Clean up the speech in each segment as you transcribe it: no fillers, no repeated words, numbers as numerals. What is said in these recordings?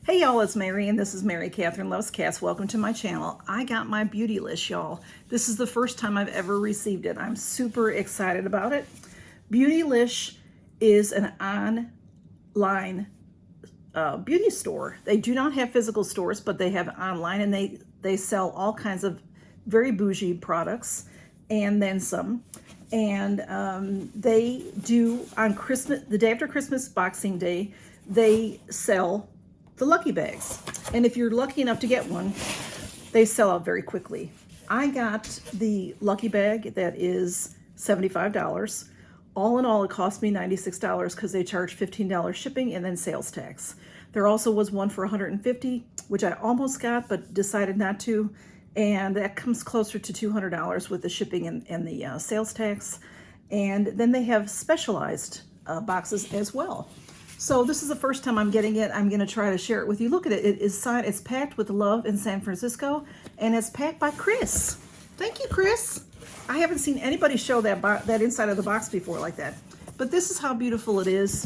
Hey y'all, it's Mary and this is Mary Catherine Loves Cats. Welcome to my channel. I got my Beautylish, y'all. This is the first time I've ever received it. I'm super excited about it. Beautylish is an online beauty store. They do not have physical stores, but they have online, and they sell all kinds of very bougie products and then some. And they do on Christmas, the day after Christmas, Boxing Day, they sell the lucky bags. And if you're lucky enough to get one, they sell out very quickly. I got the lucky bag that is $75. All in all, it cost me $96 because they charge $15 shipping and then sales tax. There also was one for $150, which I almost got but decided not to. And that comes closer to $200 with the shipping and the sales tax. And then they have specialized boxes as well. So this is the first time I'm getting it. I'm going to try to share it with you. Look at it. It is signed. It's packed with love in San Francisco, and it's packed by Chris. Thank you, Chris. I haven't seen anybody show that inside of the box before like that. But this is how beautiful it is.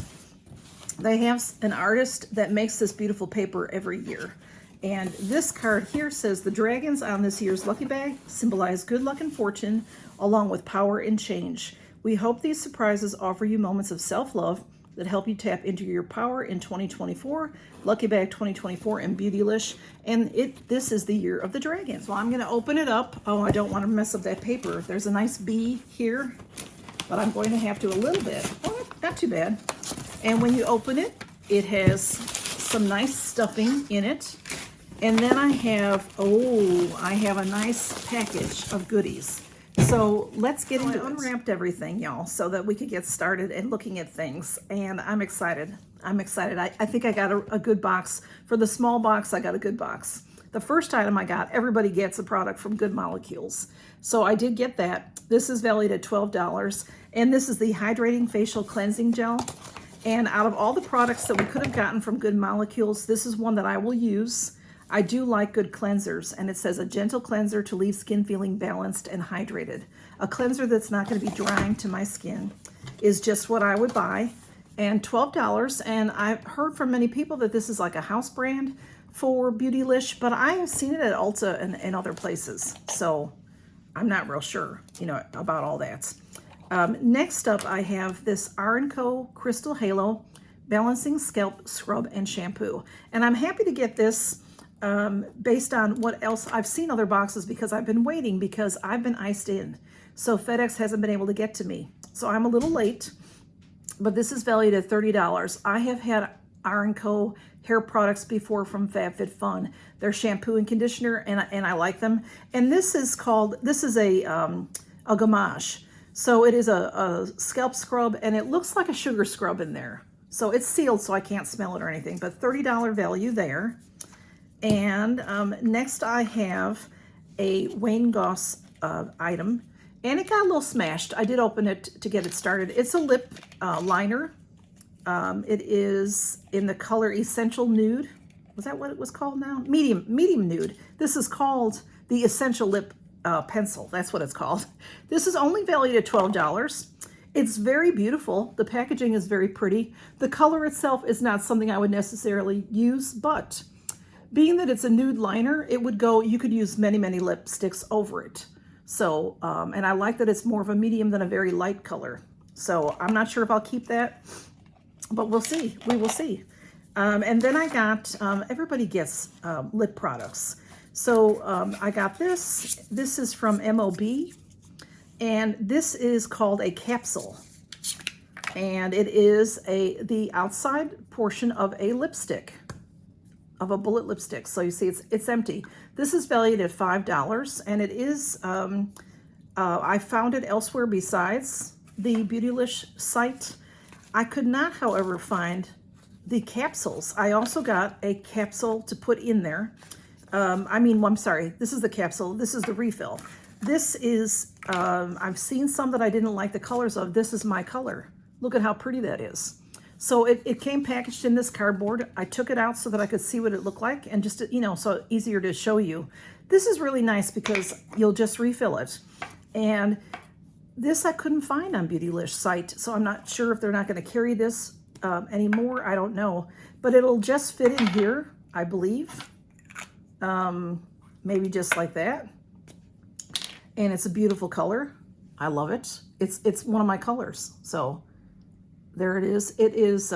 They have an artist that makes this beautiful paper every year. And this card here says the dragons on this year's lucky bag symbolize good luck and fortune, along with power and change. We hope these surprises offer you moments of self-love that help you tap into your power in 2024, Lucky Bag 2024 and Beautylish. And this is the year of the dragon. So I'm gonna open it up. Oh, I don't wanna mess up that paper. There's a nice bee here, but I'm going to have to a little bit. Oh, not too bad. And when you open it, it has some nice stuffing in it. And then I have a nice package of goodies. So let's get into it. I unwrapped everything, y'all, so that we could get started and looking at things. And I'm excited. I'm excited. I think I got a good box. For the small box, I got a good box. The first item I got, everybody gets a product from Good Molecules. So I did get that. This is valued at $12. And this is the Hydrating Facial Cleansing Gel. And out of all the products that we could have gotten from Good Molecules, this is one that I will use. I do like good cleansers, and it says a gentle cleanser to leave skin feeling balanced and hydrated. A cleanser that's not going to be drying to my skin is just what I would buy. And $12, and I've heard from many people that this is like a house brand for Beautylish, but I have seen it at Ulta and other places, so I'm not real sure, about all that. Next up, I have this R&Co Crystal Halo Balancing Scalp Scrub and Shampoo, and I'm happy to get this based on what else I've seen other boxes, because I've been waiting because I've been iced in. So FedEx hasn't been able to get to me. So I'm a little late, but this is valued at $30. I have had R&Co hair products before from Fab Fit Fun. They're shampoo and conditioner, and I like them. And this is a gommage. So it is a scalp scrub, and it looks like a sugar scrub in there. So it's sealed, so I can't smell it or anything, but $30 value there. And next I have a Wayne Goss item, and it got a little smashed. I did open it to get it started. It's a lip liner. It is in the color Essential Nude. Was that what it was called now? Medium Nude. This is called the Essential Lip Pencil. That's what it's called. This is only valued at $12. It's very beautiful. The packaging is very pretty. The color itself is not something I would necessarily use, but being that it's a nude liner, you could use many, many lipsticks over it. So, and I like that it's more of a medium than a very light color. So I'm not sure if I'll keep that, but we'll see. We will see. And then I got, everybody gets lip products. So I got this. This is from MOB, and this is called a capsule. And it is the outside portion of a lipstick, of a bullet lipstick. So you see it's empty. This is valued at $5, and it is, I found it elsewhere besides the Beautylish site. I could not, however, find the capsules. I also got a capsule to put in there. I'm sorry, this is the capsule. This is the refill. This is, I've seen some that I didn't like the colors of. This is my color. Look at how pretty that is. So it came packaged in this cardboard. I took it out so that I could see what it looked like, and just, so easier to show you. This is really nice because you'll just refill it. And this I couldn't find on Beautylish site, so I'm not sure if they're not going to carry this anymore. I don't know. But it'll just fit in here I believe. Maybe just like that. And it's a beautiful color. I love it. It's one of my colors. So there it is. It is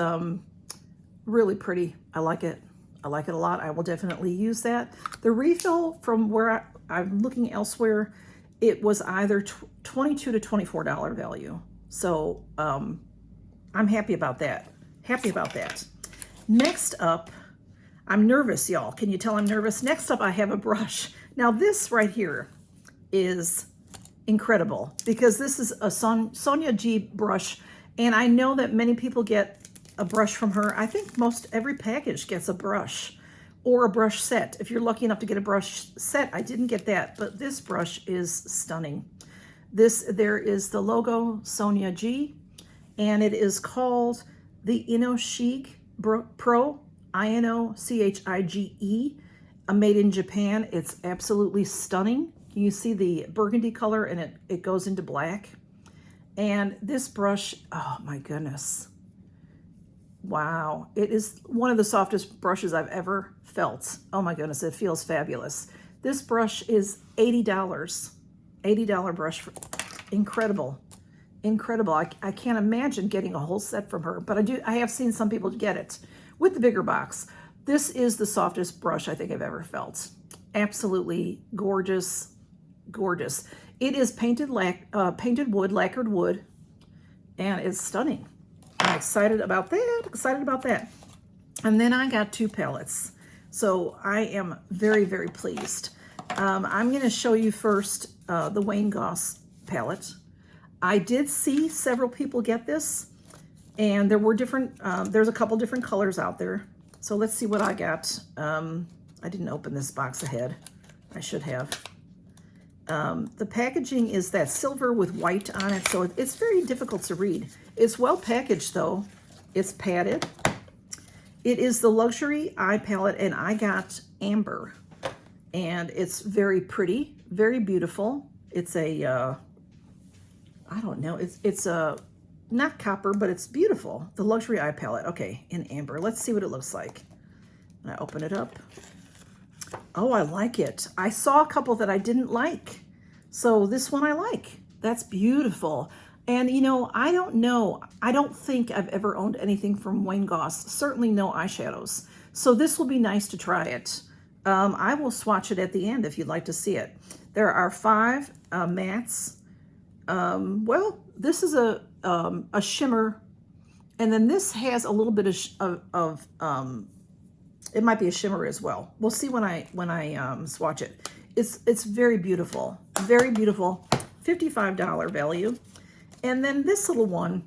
really pretty. I like it. I like it a lot. I will definitely use that. The refill from where I'm looking elsewhere, it was either $22 to $24 value. So I'm happy about that. Happy about that. Next up, I'm nervous, y'all. Can you tell I'm nervous? Next up, I have a brush. Now this right here is incredible because this is a Sonia G brush, and I know that many people get a brush from her. I think every package gets a brush or a brush set. If you're lucky enough to get a brush set, I didn't get that, but this brush is stunning. There is the logo Sonia G, and it is called the InnoChige Pro, InnoChige, made in Japan. It's absolutely stunning. You see the burgundy color, and it goes into black. And this brush, oh my goodness. Wow. It is one of the softest brushes I've ever felt. Oh my goodness, it feels fabulous. This brush is $80. $80 brush. Incredible. Incredible. I can't imagine getting a whole set from her, but I have seen some people get it with the bigger box. This is the softest brush I think I've ever felt. Absolutely gorgeous. Gorgeous. It is painted wood, lacquered wood, and it's stunning. I'm excited about that. Excited about that. And then I got 2 palettes. So I am very, very pleased. I'm going to show you first the Wayne Goss palette. I did see several people get this, and there were there's a couple different colors out there. So let's see what I got. I didn't open this box ahead. I should have. The packaging is that silver with white on it, so it's very difficult to read. It's well packaged though. It's padded. It is the Luxury Eye Palette, and I got amber, and it's very pretty, very beautiful. It's a, I don't know, it's a, not copper, but it's beautiful. The Luxury Eye Palette, okay, in amber. Let's see what it looks like. And I open it up. Oh, I like it. I saw a couple that I didn't like. So this one I like. That's beautiful. And you know, I don't think I've ever owned anything from Wayne Goss. Certainly no eyeshadows. So this will be nice to try it. I will swatch it at the end if you'd like to see it. There are 5 mattes. Well, this is a shimmer. And then this has a little bit of it might be a shimmer as well. We'll see when I swatch it. It's very beautiful, very beautiful. $55 value. And then this little one,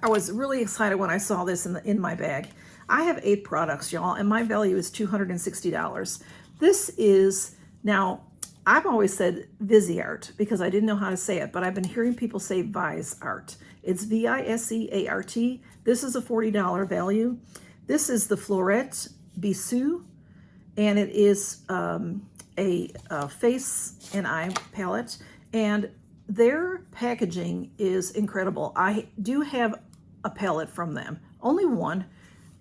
I was really excited when I saw this in my bag. I have 8 products, y'all, and my value is $260. This is, now I've always said Viseart because I didn't know how to say it, but I've been hearing people say Viseart. It's Viseart. This is a $40 value. This is the Florette Bisou, and it is a face and eye palette, and their packaging is incredible. I do have a palette from them, only one,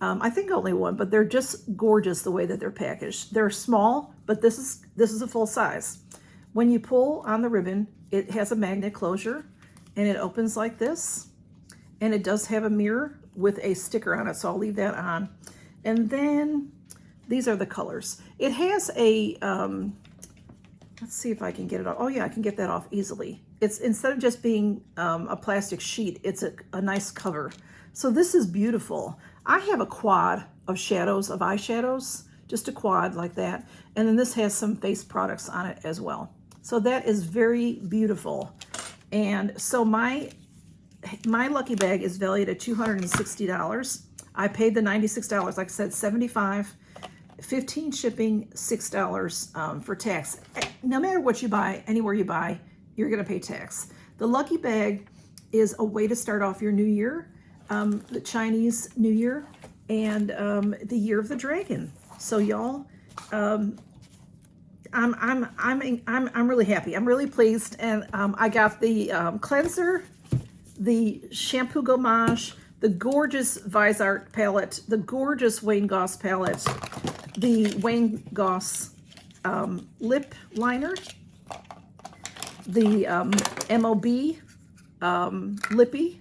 I think only one, but they're just gorgeous the way that they're packaged. They're small, but this is a full size. When you pull on the ribbon, it has a magnet closure, and it opens like this, and it does have a mirror with a sticker on it, so I'll leave that on. And then these are the colors. It has a, let's see if I can get it off. Oh yeah, I can get that off easily. It's, instead of just being a plastic sheet, it's a nice cover. So this is beautiful. I have a quad of eyeshadows, just a quad like that. And then this has some face products on it as well. So that is very beautiful. And so my lucky bag is valued at $260. I paid the $96, like I said, $75, $15 shipping, $6 for tax. No matter what you buy, anywhere you buy, you're gonna pay tax. The lucky bag is a way to start off your new year, the Chinese New Year, and the Year of the Dragon. So y'all, I'm really happy. I'm really pleased, and I got the cleanser, the shampoo gommage, the gorgeous Viseart palette, the gorgeous Wayne Goss palette, the Wayne Goss lip liner, the MOB Lippy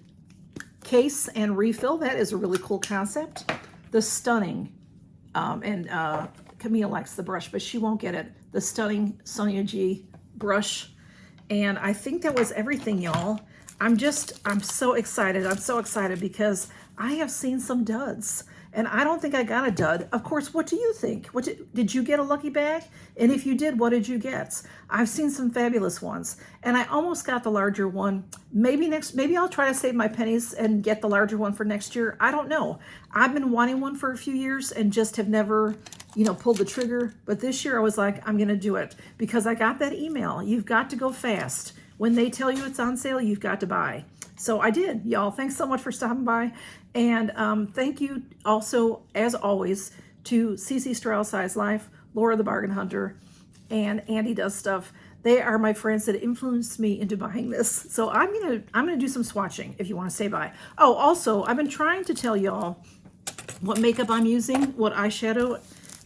case and refill. That is a really cool concept. The stunning, and Camille likes the brush, but she won't get it. The stunning Sonia G brush. And I think that was everything, y'all. I'm so excited. I'm so excited because I have seen some duds. And I don't think I got a dud. Of course, what do you think? Did you get a lucky bag? And if you did, what did you get? I've seen some fabulous ones. And I almost got the larger one. Maybe I'll try to save my pennies and get the larger one for next year. I don't know. I've been wanting one for a few years and just have never, pulled the trigger. But this year I was like, I'm going to do it because I got that email. You've got to go fast. When they tell you it's on sale, you've got to buy. So I did, y'all. Thanks so much for stopping by. And thank you also, as always, to CC Strauss Size Life, Laura the Bargain Hunter, and Andy Does Stuff. They are my friends that influenced me into buying this. So I'm gonna do some swatching if you want to stay by. Oh, also, I've been trying to tell y'all what makeup I'm using, what eyeshadow.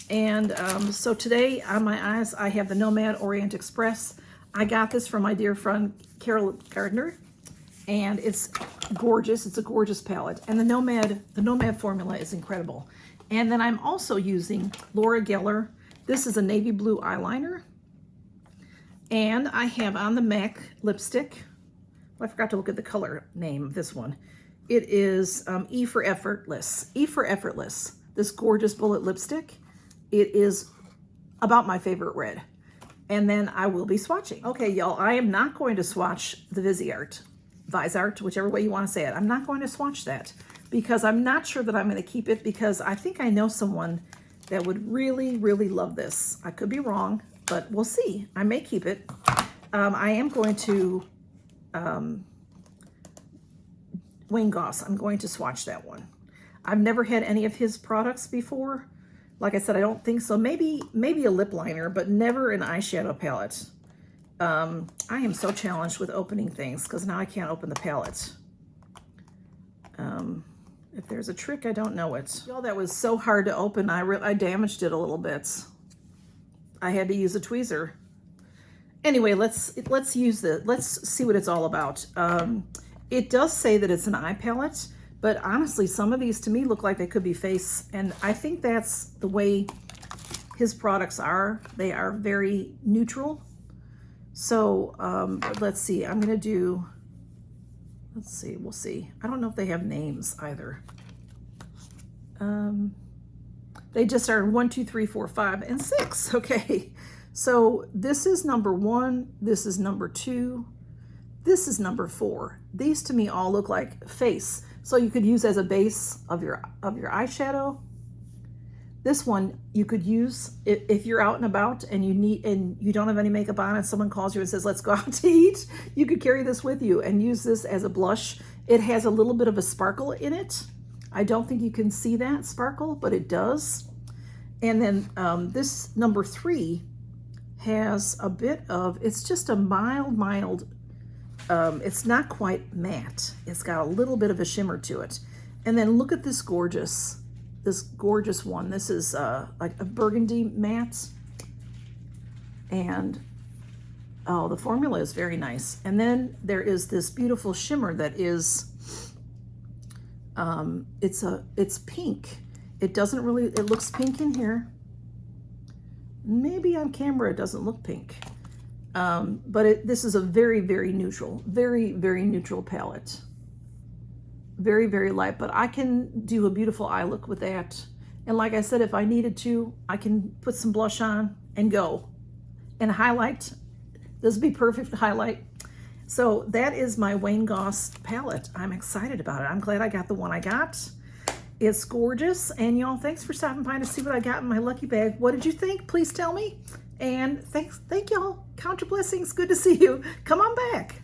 And so today on my eyes, I have the Nomad Orient Express. I got this from my dear friend, Carol Gardner. And it's gorgeous. It's a gorgeous palette. And the Nomad formula is incredible. And then I'm also using Laura Geller. This is a navy blue eyeliner. And I have on the MAC lipstick. Well, I forgot to look at the color name of this one. It is E for Effortless. E for Effortless. This gorgeous bullet lipstick. It is about my favorite red. And then I will be swatching. Okay, y'all, I am not going to swatch the Visart, whichever way you want to say it. I'm not going to swatch that because I'm not sure that I'm going to keep it because I think I know someone that would really, really love this. I could be wrong, but we'll see. I may keep it. I am going to, Wayne Goss, I'm going to swatch that one. I've never had any of his products before. Like I said, I don't think so. Maybe a lip liner, but never an eyeshadow palette. I am so challenged with opening things because now I can't open the palette. If there's a trick, I don't know it. Y'all, that was so hard to open. I damaged it a little bit. I had to use a tweezer. Anyway, let's use the. Let's see what it's all about. It does say that it's an eye palette, but honestly, some of these to me look like they could be face, and I think that's the way his products are. They are very neutral. So let's see, I'm gonna do, let's see, we'll see. I don't know if they have names either. They just are 1, 2, 3, 4, 5, and 6. Okay, so this is number 1, this is number 2, this is number 4. These to me all look like face. So you could use as a base of your eyeshadow. This one you could use if you're out and about and you don't have any makeup on and someone calls you and says, let's go out to eat. You could carry this with you and use this as a blush. It has a little bit of a sparkle in it. I don't think you can see that sparkle, but it does. And then this number 3 has a bit of, it's just a mild, it's not quite matte. It's got a little bit of a shimmer to it. And then look at this gorgeous one. This is like a burgundy matte. And oh, the formula is very nice. And then there is this beautiful shimmer that is, it's pink. It doesn't really, it looks pink in here. Maybe on camera it doesn't look pink. But this is a very, very neutral, very, very neutral palette. Very, very light, but I can do a beautiful eye look with that. And like I said, if I needed to, I can put some blush on and go. And highlight, this would be perfect highlight. So that is my Wayne Goss palette. I'm excited about it. I'm glad I got the one I got. It's gorgeous. And y'all, thanks for stopping by to see what I got in my lucky bag. What did you think? Please tell me. And thank y'all. Count your blessings. Good to see you. Come on back.